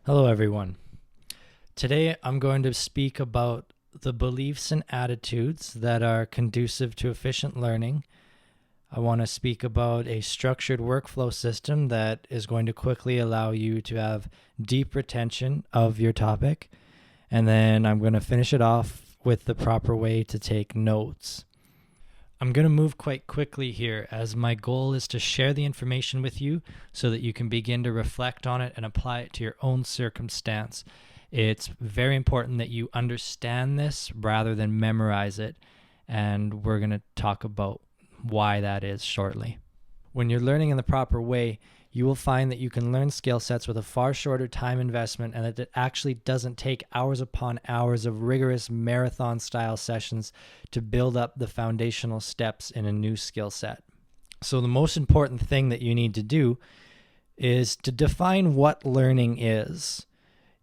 Hello, everyone. Today, I'm going to speak about the beliefs and attitudes that are conducive to efficient learning. I want to speak about a structured workflow system that is going to quickly allow you to have deep retention of your topic. And then I'm going to finish it off with the proper way to take notes. I'm going to move quite quickly here, as my goal is to share the information with you so that you can begin to reflect on it and apply it to your own circumstance. It's very important that you understand this rather than memorize it, and we're going to talk about why that is shortly. When you're learning in the proper way, you will find that you can learn skill sets with a far shorter time investment, and that it actually doesn't take hours upon hours of rigorous marathon style sessions to build up the foundational steps in a new skill set. So the most important thing that you need to do is to define what learning is.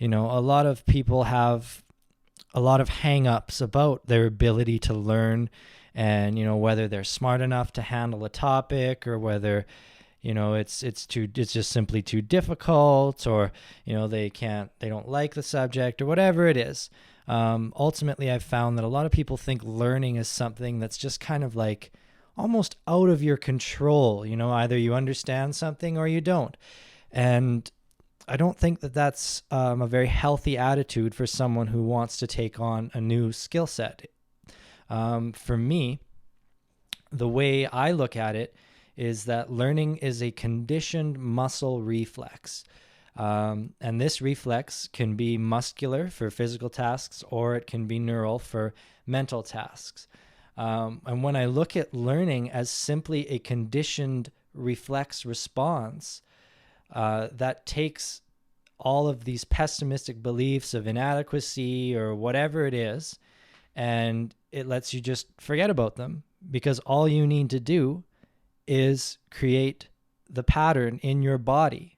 A lot of people have a lot of hang-ups about their ability to learn, and whether they're smart enough to handle a topic, or whether it's just simply too difficult, or they don't like the subject, or whatever it is. Ultimately, I've found that a lot of people think learning is something that's just kind of like almost out of your control. Either you understand something or you don't. And I don't think that that's a very healthy attitude for someone who wants to take on a new skill set. For me, the way I look at it is that learning is a conditioned muscle reflex. And this reflex can be muscular for physical tasks, or it can be neural for mental tasks. And when I look at learning as simply a conditioned reflex response, that takes all of these pessimistic beliefs of inadequacy or whatever it is, and it lets you just forget about them, because all you need to do is create the pattern in your body,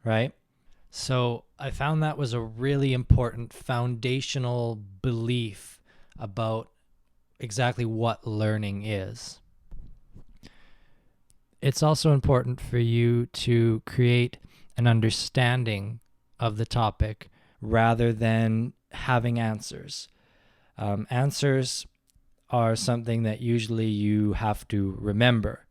right? So I found that was a really important foundational belief about exactly what learning is. It's also important for you to create an understanding of the topic rather than having answers. Answers are something that usually you have to remember.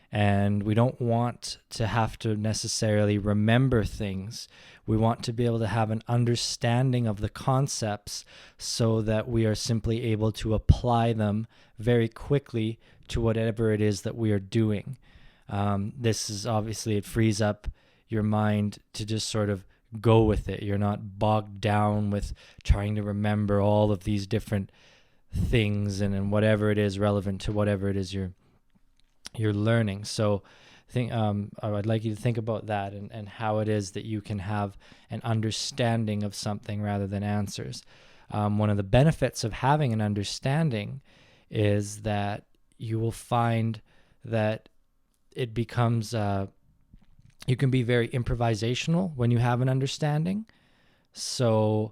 And we don't want to have to necessarily remember things. We want to be able to have an understanding of the concepts so that we are simply able to apply them very quickly to whatever it is that we are doing. This is obviously, it frees up your mind to just sort of go with it. You're not bogged down with trying to remember all of these different things and whatever it is relevant to whatever it is you're learning. So I'd like you to think about that and how it is that you can have an understanding of something rather than answers. One of the benefits of having an understanding is that you will find that it becomes, you can be very improvisational when you have an understanding. So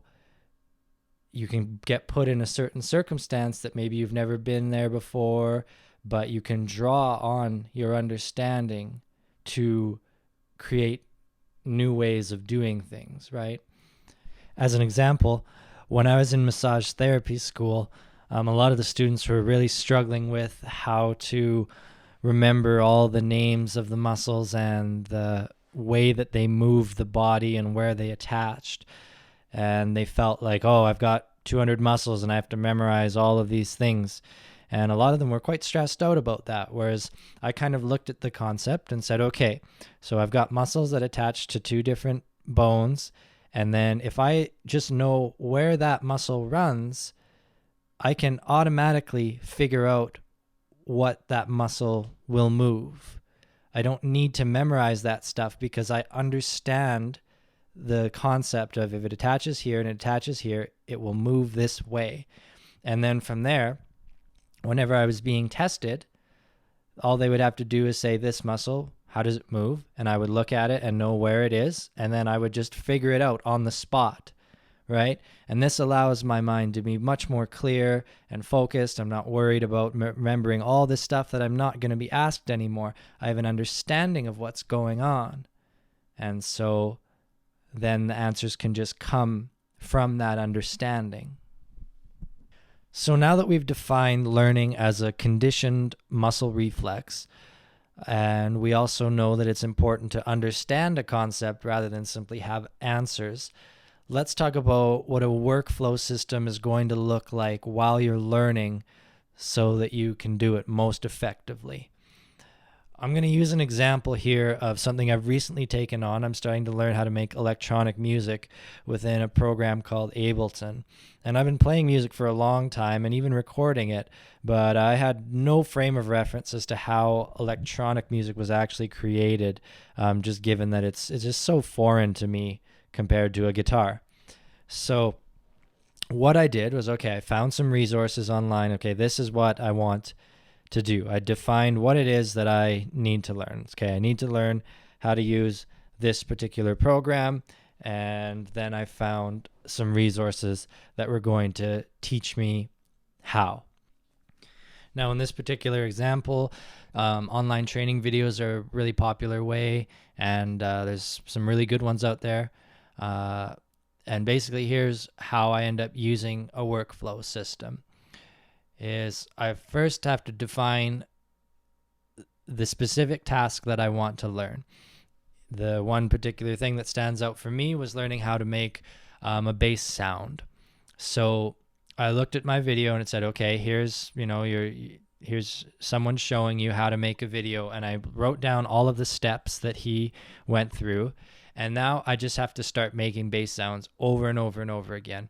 you can get put in a certain circumstance that maybe you've never been there before, but you can draw on your understanding to create new ways of doing things, right? As an example, when I was in massage therapy school, a lot of the students were really struggling with how to remember all the names of the muscles and the way that they moved the body and where they attached. And they felt like, oh, I've got 200 muscles and I have to memorize all of these things. And a lot of them were quite stressed out about that, whereas I kind of looked at the concept and said, okay, so I've got muscles that attach to two different bones, and then if I just know where that muscle runs, I can automatically figure out what that muscle will move. I don't need to memorize that stuff because I understand the concept of if it attaches here and it attaches here, it will move this way. And then from there, whenever I was being tested, all they would have to do is say, this muscle, how does it move? And I would look at it and know where it is, and then I would just figure it out on the spot, right? And this allows my mind to be much more clear and focused. I'm not worried about remembering all this stuff that I'm not going to be asked anymore. I have an understanding of what's going on. And so then the answers can just come from that understanding. So now that we've defined learning as a conditioned muscle reflex, and we also know that it's important to understand a concept rather than simply have answers, let's talk about what a workflow system is going to look like while you're learning so that you can do it most effectively. I'm going to use an example here of something I've recently taken on. I'm starting to learn how to make electronic music within a program called Ableton. And I've been playing music for a long time and even recording it, but I had no frame of reference as to how electronic music was actually created, just given that it's just so foreign to me compared to a guitar. So what I did was, I found some resources online. This is what I want to do. I defined what it is that I need to learn. I need to learn how to use this particular program, and then I found some resources that were going to teach me how. Now, in this particular example, online training videos are a really popular way, and there's some really good ones out there. And basically, here's how I end up using a workflow system. Is I first have to define the specific task that I want to learn. The one particular thing that stands out for me was learning how to make a bass sound. So I looked at my video and it said, here's someone showing you how to make a video, and I wrote down all of the steps that he went through, and now I just have to start making bass sounds over and over and over again.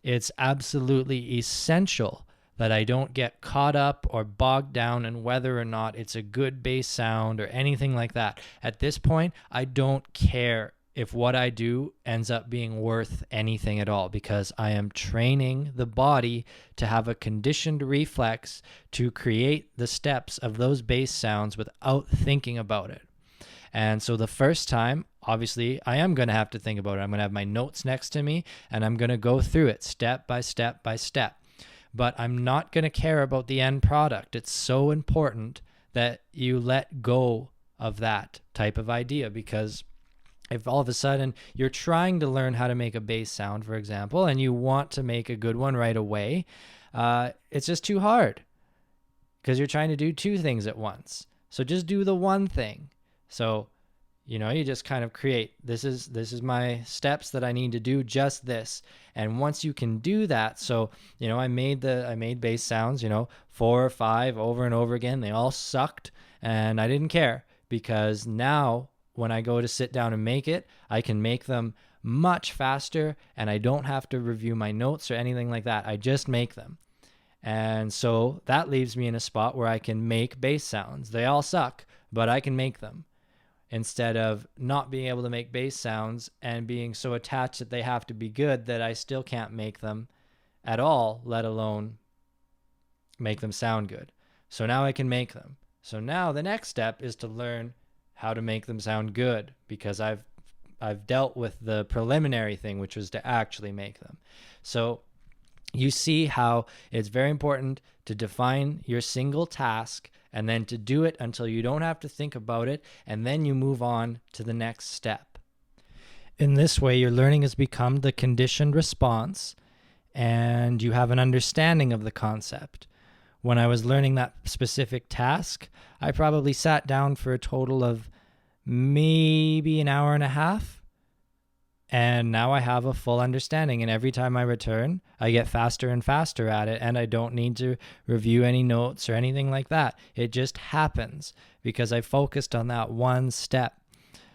It's absolutely essential that I don't get caught up or bogged down in whether or not it's a good bass sound or anything like that. At this point, I don't care if what I do ends up being worth anything at all, because I am training the body to have a conditioned reflex to create the steps of those bass sounds without thinking about it. And so the first time, obviously, I am going to have to think about it. I'm going to have my notes next to me, and I'm going to go through it step by step by step. But I'm not going to care about the end product. It's so important that you let go of that type of idea, because if all of a sudden you're trying to learn how to make a bass sound, for example, and you want to make a good one right away, it's just too hard because you're trying to do two things at once. So just do the one thing. So you just kind of create, this is my steps that I need to do, just this. And once you can do that, so, I made bass sounds, 4 or 5 over and over again. They all sucked, and I didn't care, because now when I go to sit down and make it, I can make them much faster, and I don't have to review my notes or anything like that. I just make them. And so that leaves me in a spot where I can make bass sounds. They all suck, but I can make them, instead of not being able to make bass sounds and being so attached that they have to be good that I still can't make them at all, let alone make them sound good. So now I can make them. So now the next step is to learn how to make them sound good, because I've dealt with the preliminary thing, which was to actually make them. So you see how it's very important to define your single task, and then to do it until you don't have to think about it, and then you move on to the next step. In this way, your learning has become the conditioned response, and you have an understanding of the concept. When I was learning that specific task, I probably sat down for a total of maybe an hour and a half, and now I have a full understanding, and every time I return, I get faster and faster at it, and I don't need to review any notes or anything like that. It just happens because I focused on that one step.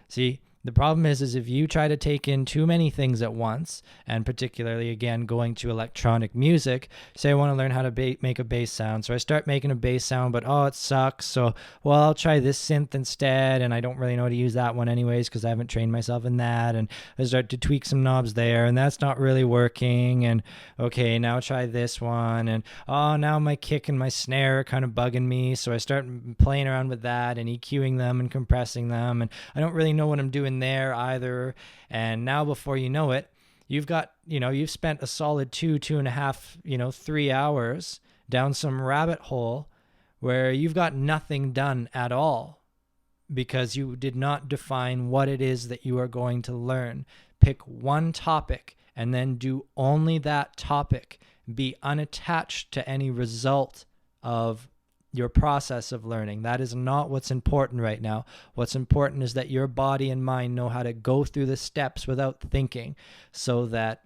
See, the problem is if you try to take in too many things at once, and particularly, again, going to electronic music, say I want to learn how to make a bass sound. So I start making a bass sound, but it sucks. So, I'll try this synth instead, and I don't really know how to use that one anyways because I haven't trained myself in that. And I start to tweak some knobs there, and that's not really working. And okay, now try this one. And now my kick and my snare are kind of bugging me. So I start playing around with that and EQing them and compressing them. And I don't really know what I'm doing there either. And now before you know it, you've spent a solid 2.5, 3 hours down some rabbit hole where you've got nothing done at all because you did not define what it is that you are going to learn. pick one topic and then do only that topic. Be unattached to any result of your process of learning. That is not what's important right now. What's important is that your body and mind know how to go through the steps without thinking, so that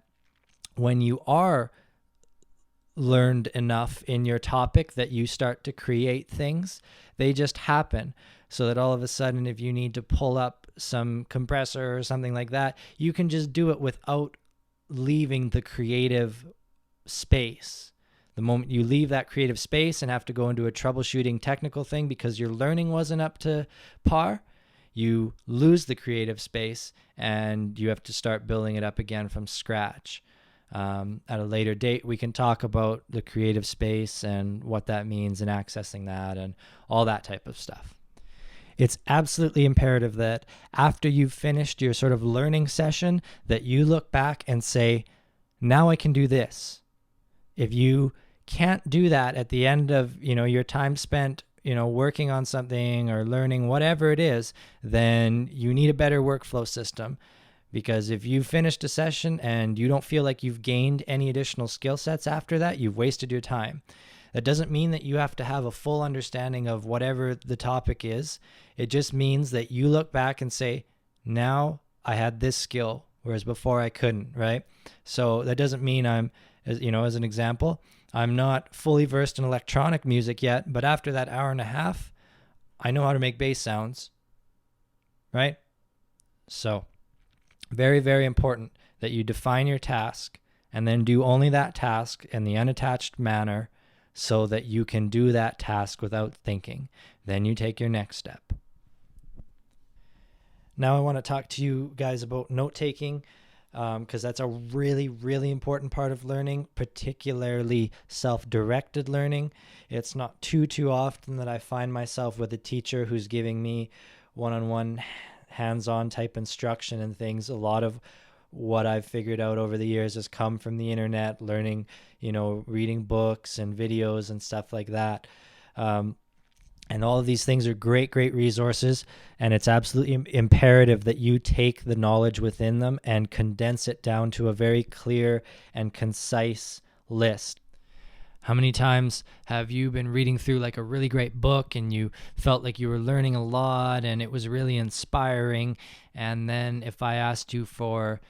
when you are learned enough in your topic that you start to create things, they just happen. So that all of a sudden, if you need to pull up some compressor or something like that, you can just do it without leaving the creative space. The moment you leave that creative space and have to go into a troubleshooting technical thing because your learning wasn't up to par, you lose the creative space and you have to start building it up again from scratch. At a later date, we can talk about the creative space and what that means and accessing that and all that type of stuff. It's absolutely imperative that after you've finished your sort of learning session, that you look back and say, now I can do this. If you can't do that at the end of, your time spent, working on something or learning whatever it is, then you need a better workflow system. Because if you finished a session and you don't feel like you've gained any additional skill sets after that, you've wasted your time. That doesn't mean that you have to have a full understanding of whatever the topic is. It just means that you look back and say, now I had this skill, whereas before I couldn't, right? So that doesn't mean I'm, as an example, I'm not fully versed in electronic music yet, but after that hour and a half, I know how to make bass sounds, right? So very, very important that you define your task and then do only that task in the unattached manner so that you can do that task without thinking. Then you take your next step. Now I want to talk to you guys about note-taking, because that's a really, really important part of learning, particularly self-directed learning. It's not too often that I find myself with a teacher who's giving me one-on-one hands-on type instruction and things. A lot of what I've figured out over the years has come from the internet, learning, reading books and videos and stuff like that. And all of these things are great resources, and it's absolutely imperative that you take the knowledge within them and condense it down to a very clear and concise list. How many times have you been reading through like a really great book and you felt like you were learning a lot and it was really inspiring, and then if I asked you for,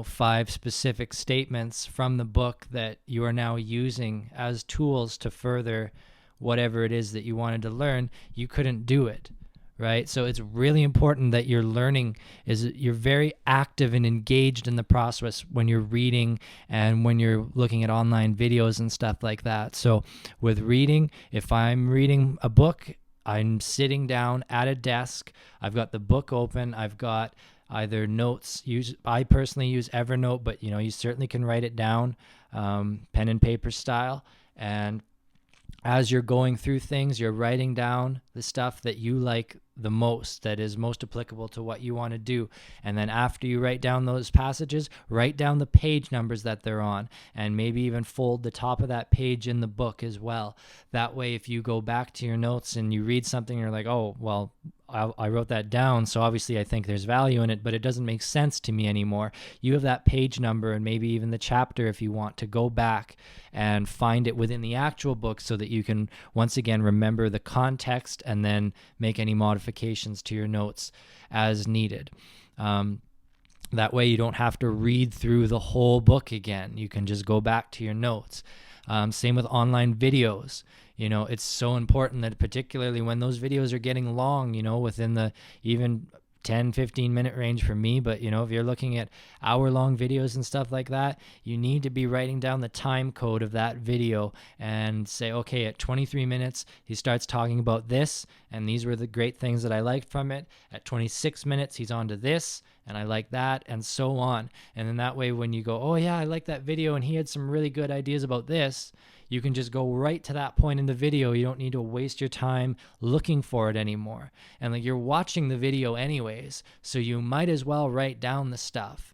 5 specific statements from the book that you are now using as tools to further whatever it is that you wanted to learn, you couldn't do it, right? So it's really important that your learning you're very active and engaged in the process when you're reading and when you're looking at online videos and stuff like that. So with reading, if I'm reading a book, I'm sitting down at a desk, I've got the book open, I've got either notes. I personally use Evernote, but you certainly can write it down, pen and paper style, and as you're going through things, you're writing down the stuff that you like the most, that is most applicable to what you want to do. And then after you write down those passages, write down the page numbers that they're on, and maybe even fold the top of that page in the book as well. That way, if you go back to your notes and you read something, you're like, oh, well, I wrote that down, so obviously I think there's value in it, but it doesn't make sense to me anymore. You have that page number and maybe even the chapter if you want to go back and find it within the actual book so that you can once again remember the context and then make any modifications to your notes as needed. That way you don't have to read through the whole book again. You can just go back to your notes. Same with online videos. It's so important that particularly when those videos are getting long, within the even 10-15 minute range for me, but if you're looking at hour-long videos and stuff like that, you need to be writing down the time code of that video and say, okay, at 23 minutes he starts talking about this and these were the great things that I liked from it. At 26 minutes he's on to this and I like that, and so on. And then that way when you go, oh yeah, I like that video and he had some really good ideas about this, you can just go right to that point in the video. You don't need to waste your time looking for it anymore. And you're watching the video anyways, so you might as well write down the stuff.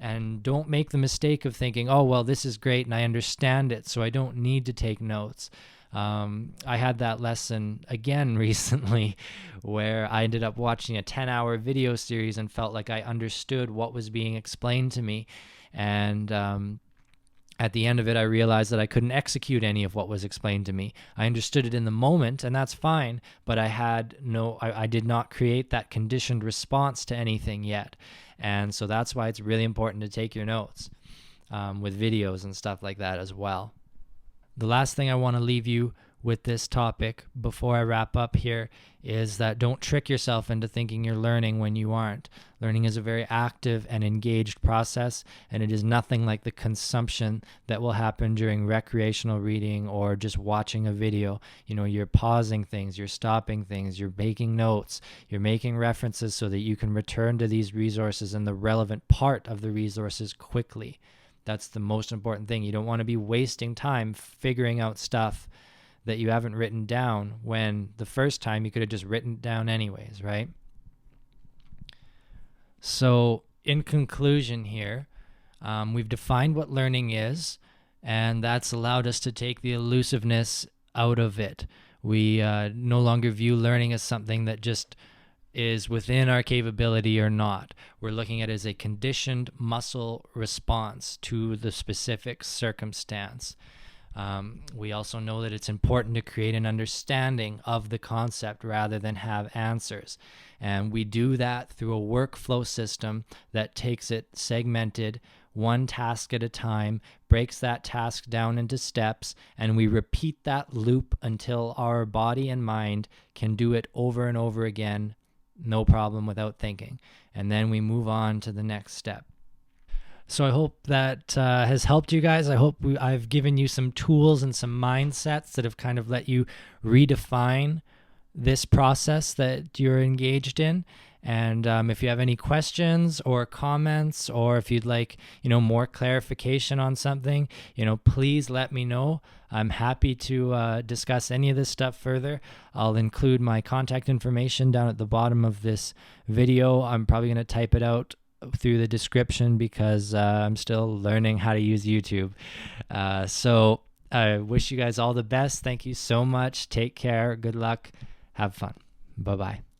And don't make the mistake of thinking, oh, well, this is great and I understand it, so I don't need to take notes. I had that lesson again recently where I ended up watching a 10-hour video series and felt like I understood what was being explained to me. And at the end of it, I realized that I couldn't execute any of what was explained to me. I understood it in the moment, and that's fine, but I did not create that conditioned response to anything yet. And so that's why it's really important to take your notes with videos and stuff like that as well. The last thing I want to leave you with this topic before I wrap up here is that don't trick yourself into thinking you're learning when you aren't. Learning is a very active and engaged process, and it is nothing like the consumption that will happen during recreational reading or just watching a video. You know, you're pausing things, you're stopping things, you're making notes, you're making references so that you can return to these resources and the relevant part of the resources quickly. That's the most important thing. You don't want to be wasting time figuring out stuff that you haven't written down when the first time you could have just written it down anyways, right? So in conclusion here, we've defined what learning is, and that's allowed us to take the elusiveness out of it. We no longer view learning as something that just is within our capability or not. We're looking at it as a conditioned muscle response to the specific circumstance. We also know that it's important to create an understanding of the concept rather than have answers. And we do that through a workflow system that takes it segmented, one task at a time, breaks that task down into steps, and we repeat that loop until our body and mind can do it over and over again, no problem, without thinking. And then we move on to the next step. So I hope that has helped you guys. I hope I've given you some tools and some mindsets that have kind of let you redefine this process that you're engaged in. And if you have any questions or comments, or if you'd like, more clarification on something, please let me know. I'm happy to discuss any of this stuff further. I'll include my contact information down at the bottom of this video. I'm probably going to type it out through the description because I'm still learning how to use YouTube. So I wish you guys all the best. Thank you so much. Take care. Good luck. Have fun. Bye-bye.